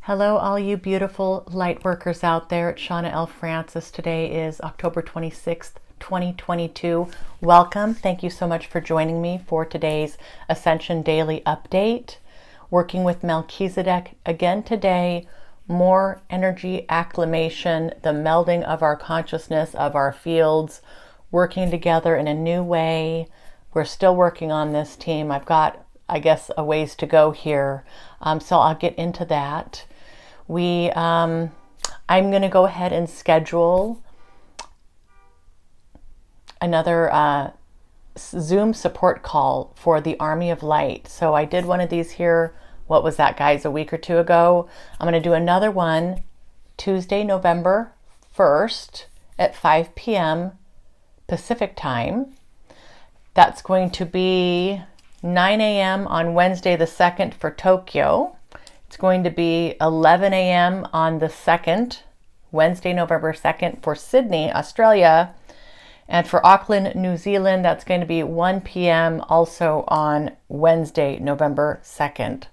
Hello, all you beautiful light workers out there. It's Shawna L. Francis. Today is October 26th, 2022. Welcome. Thank you so much for joining me for today's Ascension Daily Update. Working with Melchizedek again today. More energy acclimation, the melding of our consciousness, of our fields, working together in a new way. We're still working on this team. I've got, I guess, a ways to go here. So I'll get into that. I'm going to go ahead and schedule another Zoom support call for the Army of Light. So I did one of these here, what was that, guys, a week or two ago. I'm going to do another one Tuesday, November 1st at 5 p.m. Pacific time. That's going to be 9 a.m. on Wednesday the 2nd for Tokyo. It's going to be 11 a.m. on the 2nd, Wednesday, November 2nd for Sydney, Australia. And for Auckland, New Zealand, that's going to be 1 p.m. also on Wednesday, November 2nd.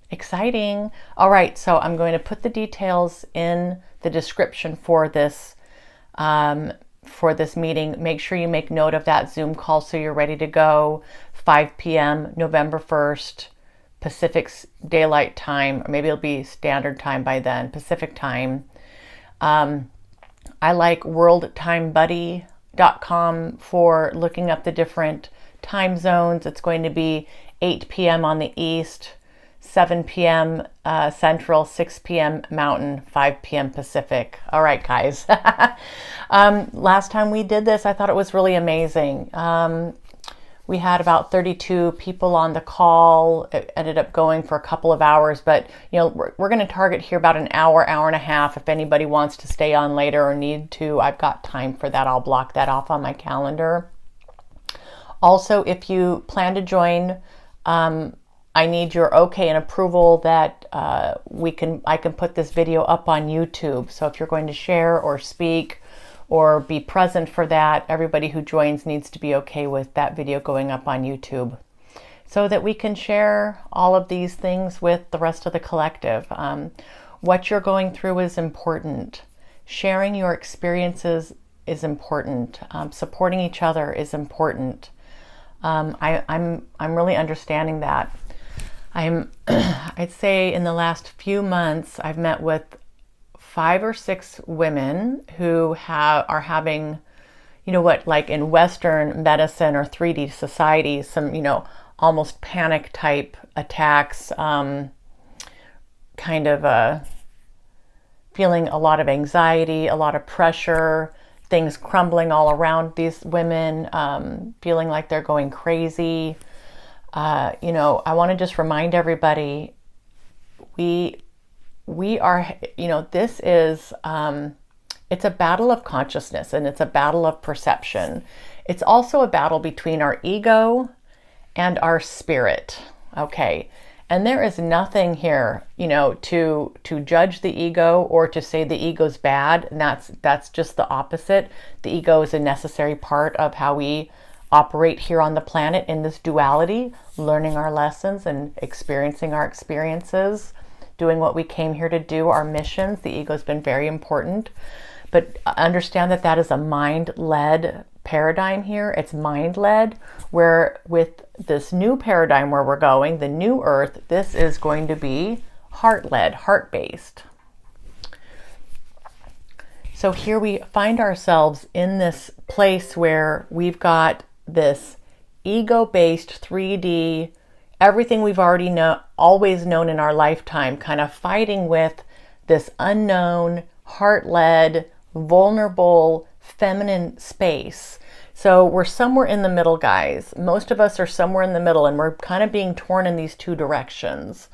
Exciting. All right, so I'm going to put the details in the description for this meeting. Make sure you make note of that Zoom call so you're ready to go. 5 p.m. November 1st. Pacific Daylight Time, or maybe it'll be Standard Time by then, Pacific Time. I like worldtimebuddy.com for looking up the different time zones. It's going to be 8 p.m. on the East, 7 p.m. Central, 6 p.m. Mountain, 5 p.m. Pacific. All right, guys. Last time we did this, I thought it was really amazing. We had about 32 people on the call. It ended up going for a couple of hours, but we're going to target here about an hour, hour and a half. If anybody wants to stay on later or need to, I've got time for that. Can block that off on my calendar. Also, if you plan to join, I need your okay and approval that I can put this video up on YouTube. So if you're going to share or speak or be present for that, everybody who joins needs to be okay with that video going up on YouTube so that we can share all of these things with the rest of the collective. What you're going through is important. Sharing your experiences is important. Supporting each other is important. I'm really understanding that. I'd say in the last few months, I've met with 5 or 6 women who are having, like in Western medicine or 3D society, some, almost panic type attacks, kind of feeling a lot of anxiety, a lot of pressure, things crumbling all around these women, feeling like they're going crazy. I want to just remind everybody, we are, this is, it's a battle of consciousness and it's a battle of perception. It's also a battle between our ego and our spirit. Okay. And there is nothing here, to judge the ego or to say the ego's bad. And that's just the opposite. The ego is a necessary part of how we operate here on the planet in this duality, learning our lessons and experiencing our experiences, doing what we came here to do, our missions. The ego's been very important, but understand that that is a mind-led paradigm here. It's mind-led, where with this new paradigm where we're going, the new earth, this is going to be heart-led, heart-based. So here we find ourselves in this place where we've got this ego-based 3D, everything we've already always known in our lifetime, kind of fighting with this unknown, heart-led, vulnerable, feminine space. So we're somewhere in the middle, guys. Most of us are somewhere in the middle, and we're kind of being torn in these two directions.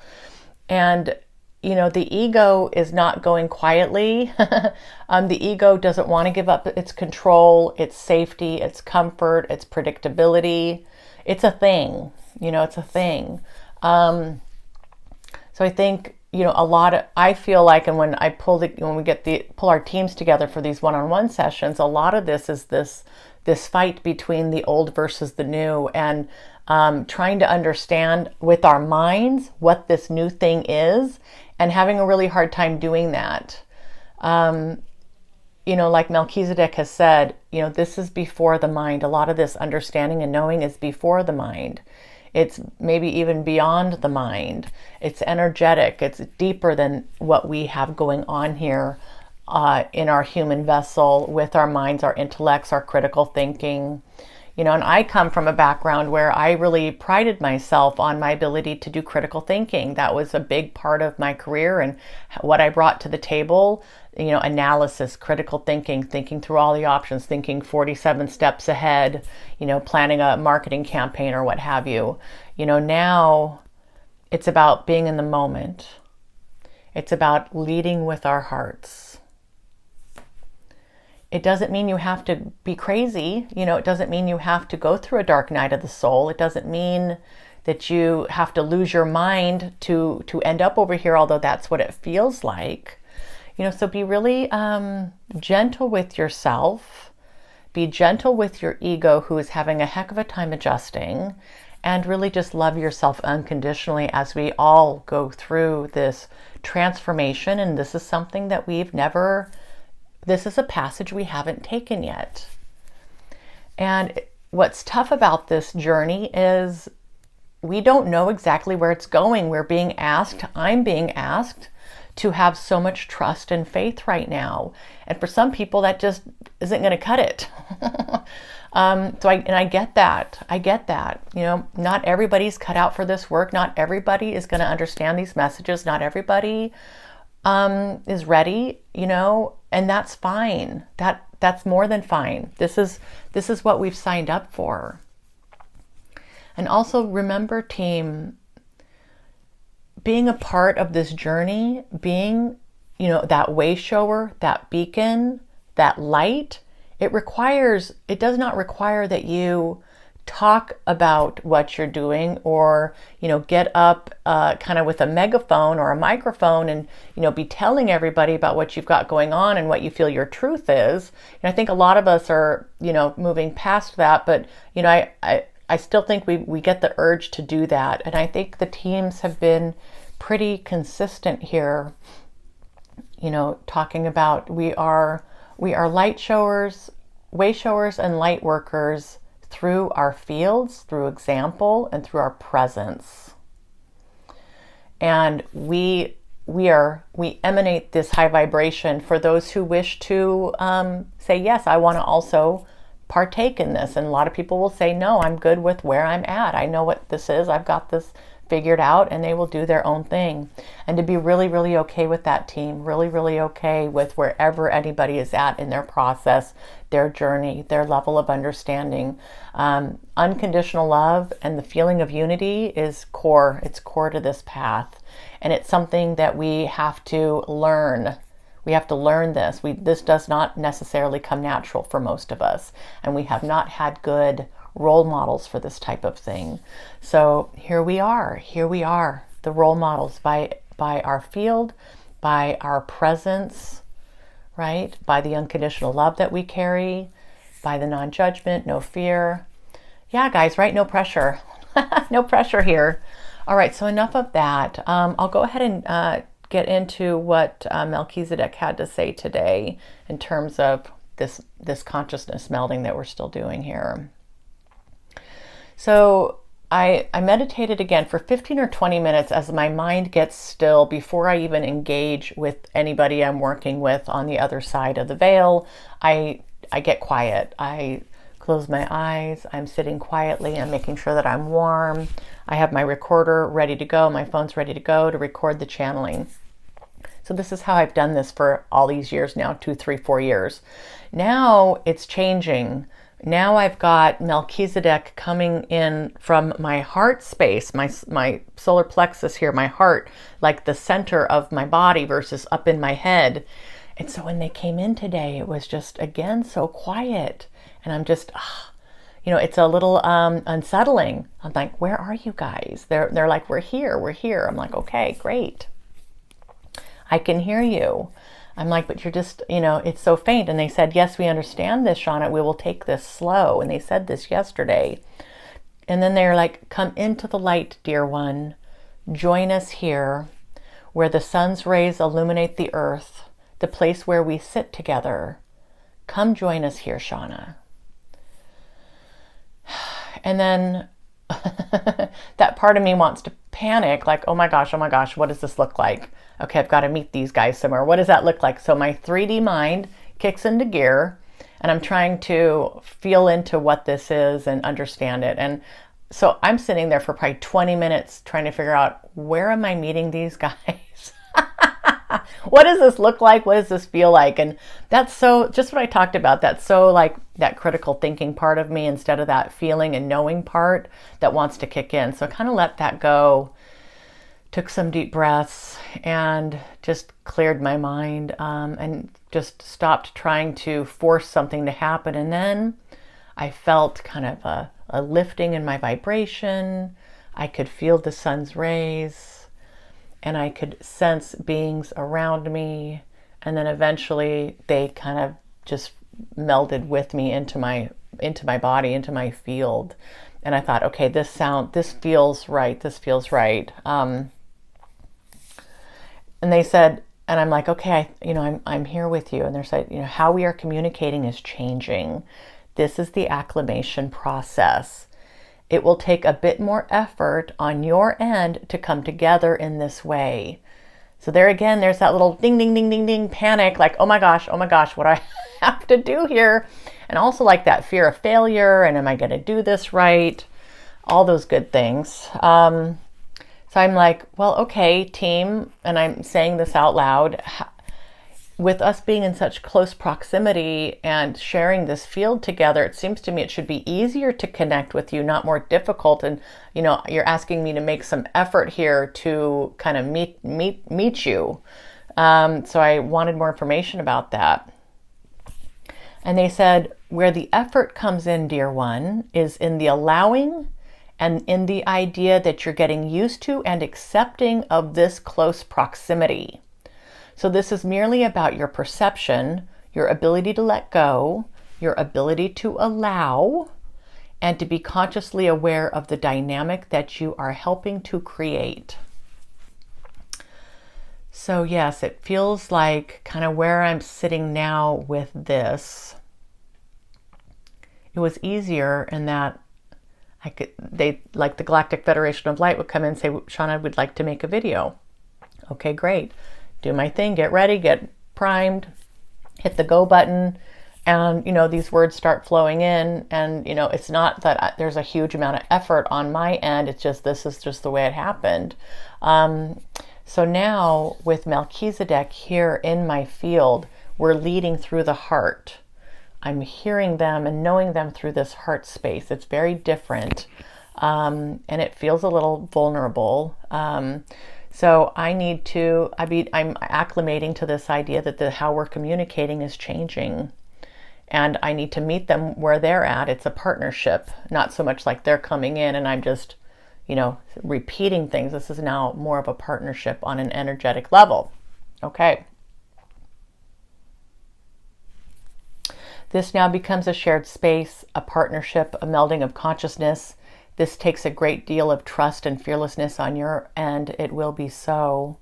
And, the ego is not going quietly. The ego doesn't want to give up its control, its safety, its comfort, its predictability. It's a thing. It's a thing. So I think, I feel like, and when we pull our teams together for these one-on-one sessions, a lot of this is this this fight between the old versus the new, and trying to understand with our minds what this new thing is, and having a really hard time doing that. Like Melchizedek has said, this is before the mind. A lot of this understanding and knowing is before the mind. It's maybe even beyond the mind. It's energetic. It's deeper than what we have going on here in our human vessel with our minds, our intellects, our critical thinking. And I come from a background where I really prided myself on my ability to do critical thinking. That was a big part of my career and what I brought to the table. Analysis, critical thinking through all the options, thinking 47 steps ahead, planning a marketing campaign or what have you. Now it's about being in the moment. It's about leading with our hearts. It doesn't mean you have to be crazy. It doesn't mean you have to go through a dark night of the soul. It doesn't mean that you have to lose your mind to end up over here, although that's what it feels like. So be really gentle with yourself. Be gentle with your ego, who is having a heck of a time adjusting, and really just love yourself unconditionally as we all go through this transformation. And this is something that this is a passage we haven't taken yet. And what's tough about this journey is we don't know exactly where it's going. I'm being asked to have so much trust and faith right now. And for some people, that just isn't going to cut it. I get that. Not everybody's cut out for this work. Not everybody is going to understand these messages. Not everybody is ready, and that's fine. That's more than fine. This is what we've signed up for. And also remember, team, being a part of this journey, being, that way shower, that beacon, that light, it does not require that you talk about what you're doing or, get up kind of with a megaphone or a microphone and, be telling everybody about what you've got going on and what you feel your truth is. And I think a lot of us are, moving past that, but, I still think we get the urge to do that. And I think the teams have been pretty consistent here, talking about we are light showers, way showers, and light workers through our fields, through example, and through our presence. And we emanate this high vibration for those who wish to say, yes, I want to also partake in this. And a lot of people will say, no, I'm good with where I'm at. I know what this is. I've got this figured out, and they will do their own thing. And to be really, really okay with that, team, really, really okay with wherever anybody is at in their process, their journey, their level of understanding. Unconditional love and the feeling of unity is core. It's core to this path. And it's something that we have to learn. We have to learn this. This does not necessarily come natural for most of us. And we have not had good role models for this type of thing. So here we are, the role models by our field, by our presence, right? By the unconditional love that we carry, by the non-judgment, no fear. Yeah, guys, right? No pressure. No pressure here. All right, so enough of that. I'll go ahead and get into what Melchizedek had to say today in terms of this consciousness melding that we're still doing here. So I meditated again for 15 or 20 minutes as my mind gets still before I even engage with anybody I'm working with on the other side of the veil. I get quiet. I close my eyes. I'm sitting quietly. I'm making sure that I'm warm. I have my recorder ready to go. My phone's ready to go to record the channeling. So this is how I've done this for all these years now, 2, 3, 4 years. Now it's changing. Now I've got Melchizedek coming in from my heart space, my solar plexus here, my heart, like the center of my body versus up in my head. And so when they came in today, it was just, again, so quiet. And I'm just, it's a little unsettling. I'm like, where are you guys? They're like, we're here. I'm like, okay, great. I can hear you. I'm like, but you're just, it's so faint. And they said, yes, we understand this, Shawna. We will take this slow. And they said this yesterday. And then they're like, come into the light, dear one. Join us here where the sun's rays illuminate the earth, the place where we sit together. Come join us here, Shawna. And then that part of me wants to panic, like, oh my gosh, what does this look like? Okay, I've got to meet these guys somewhere. What does that look like? So my 3D mind kicks into gear, and I'm trying to feel into what this is and understand it. And so I'm sitting there for probably 20 minutes trying to figure out, where am I meeting these guys? What does this look like? What does this feel like? And that's so, just what I talked about. That's so like that critical thinking part of me instead of that feeling and knowing part that wants to kick in. So I kind of let that go, took some deep breaths, and just cleared my mind, and just stopped trying to force something to happen. And then I felt kind of a lifting in my vibration. I could feel the sun's rays, and I could sense beings around me. And then eventually they kind of just melded with me into my body, into my field. And I thought, okay, this feels right. This feels right. And they said, and I'm like, okay, I'm here with you. And they said, how we are communicating is changing. This is the acclimation process. It will take a bit more effort on your end to come together in this way. So there again, there's that little ding, ding, ding, ding, ding panic, like, oh my gosh, what do I have to do here? And also like that fear of failure, and am I going to do this right? All those good things. So I'm like, well, okay, team, and I'm saying this out loud. With us being in such close proximity and sharing this field together, it seems to me it should be easier to connect with you, not more difficult. And, you're asking me to make some effort here to kind of meet you. So I wanted more information about that. And they said, where the effort comes in, dear one, is in the allowing and in the idea that you're getting used to and accepting of this close proximity. So this is merely about your perception, your ability to let go, your ability to allow, and to be consciously aware of the dynamic that you are helping to create. So yes, it feels like kind of where I'm sitting now with this. It was easier in that they, like the Galactic Federation of Light, would come in and say, Shawna, we'd like to make a video. Okay, great. Do my thing, get ready, get primed, hit the go button, and these words start flowing in. And it's not that there's a huge amount of effort on my end. It's just, this is just the way it happened. So now with Melchizedek here in my field, we're leading through the heart. I'm hearing them and knowing them through this heart space. It's very different, and it feels a little vulnerable. So I'm acclimating to this idea that how we're communicating is changing, and I need to meet them where they're at. It's a partnership, not so much like they're coming in and I'm just, repeating things. This is now more of a partnership on an energetic level. Okay. This now becomes a shared space, a partnership, a melding of consciousness. This takes a great deal of trust and fearlessness on your end. It will be so.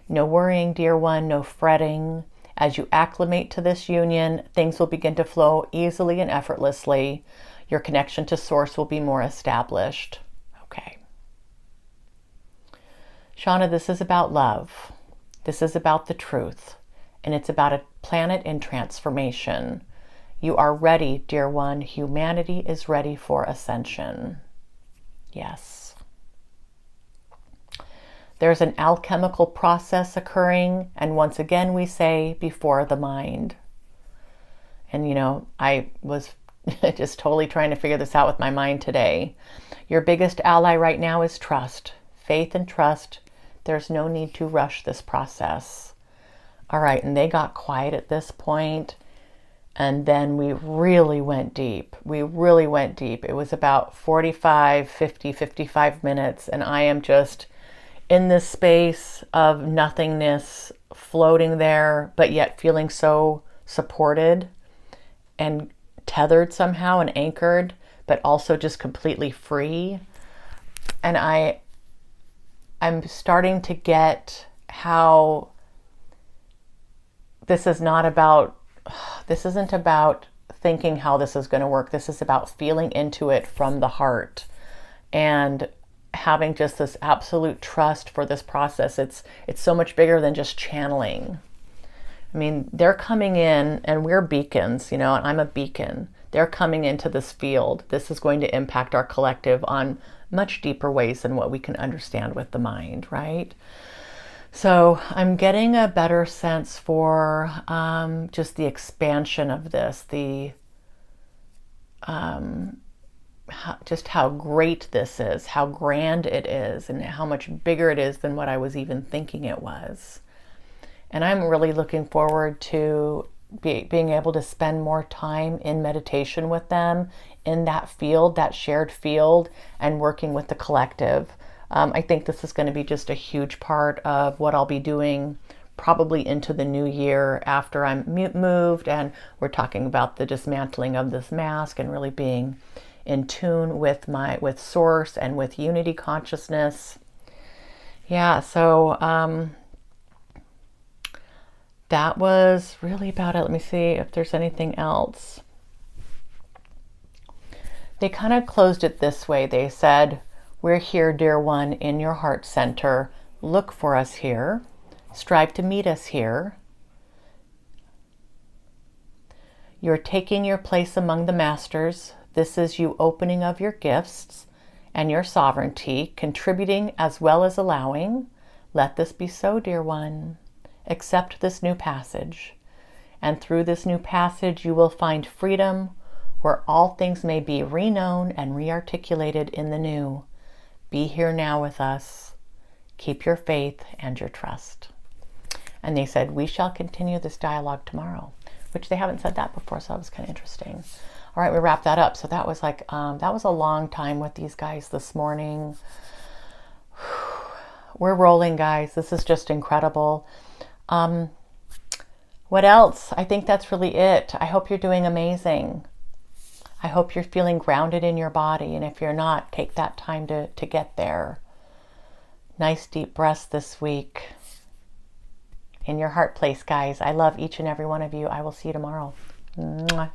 No worrying, dear one, no fretting. As you acclimate to this union, things will begin to flow easily and effortlessly. Your connection to Source will be more established. Okay. Shawna, this is about love. This is about the truth. And it's about a planet in transformation. You are ready, dear one. Humanity is ready for ascension. Yes. There's an alchemical process occurring, and once again we say, before the mind. And I was just totally trying to figure this out with my mind today. Your biggest ally right now is trust. Faith and trust. There's no need to rush this process. All right, and they got quiet at this point. And then we really went deep. It was about 45, 50, 55 minutes. And I am just in this space of nothingness, floating there, but yet feeling so supported and tethered somehow and anchored, but also just completely free. And I'm starting to get how this isn't about thinking how this is going to work. This is about feeling into it from the heart and having just this absolute trust for this process. It's so much bigger than just channeling. I mean, they're coming in, and we're beacons, and I'm a beacon. They're coming into this field. This is going to impact our collective on much deeper ways than what we can understand with the mind, right? So I'm getting a better sense for just the expansion of this, just how great this is, how grand it is, and how much bigger it is than what I was even thinking it was. And I'm really looking forward to being able to spend more time in meditation with them in that field, that shared field, and working with the collective. I think this is going to be just a huge part of what I'll be doing probably into the new year after I'm moved, and we're talking about the dismantling of this mask and really being in tune with source and with unity consciousness. Yeah, so that was really about it. Let me see if there's anything else. They kind of closed it this way. They said, "We're here, dear one, in your heart center. Look for us here. Strive to meet us here. You're taking your place among the masters. This is you opening of your gifts and your sovereignty, contributing as well as allowing. Let this be so, dear one. Accept this new passage. And through this new passage, you will find freedom where all things may be reknown and rearticulated in the new. Be here now with us. Keep your faith and your trust." And they said, "We shall continue this dialogue tomorrow," which they haven't said that before, so that was kind of interesting. All right, we wrap that up. So that was that was a long time with these guys this morning. We're rolling, guys. This is just incredible. What else? I think that's really it. I hope you're doing amazing. I hope you're feeling grounded in your body. And if you're not, take that time to get there. Nice deep breaths this week. In your heart place, guys. I love each and every one of you. I will see you tomorrow. Mwah.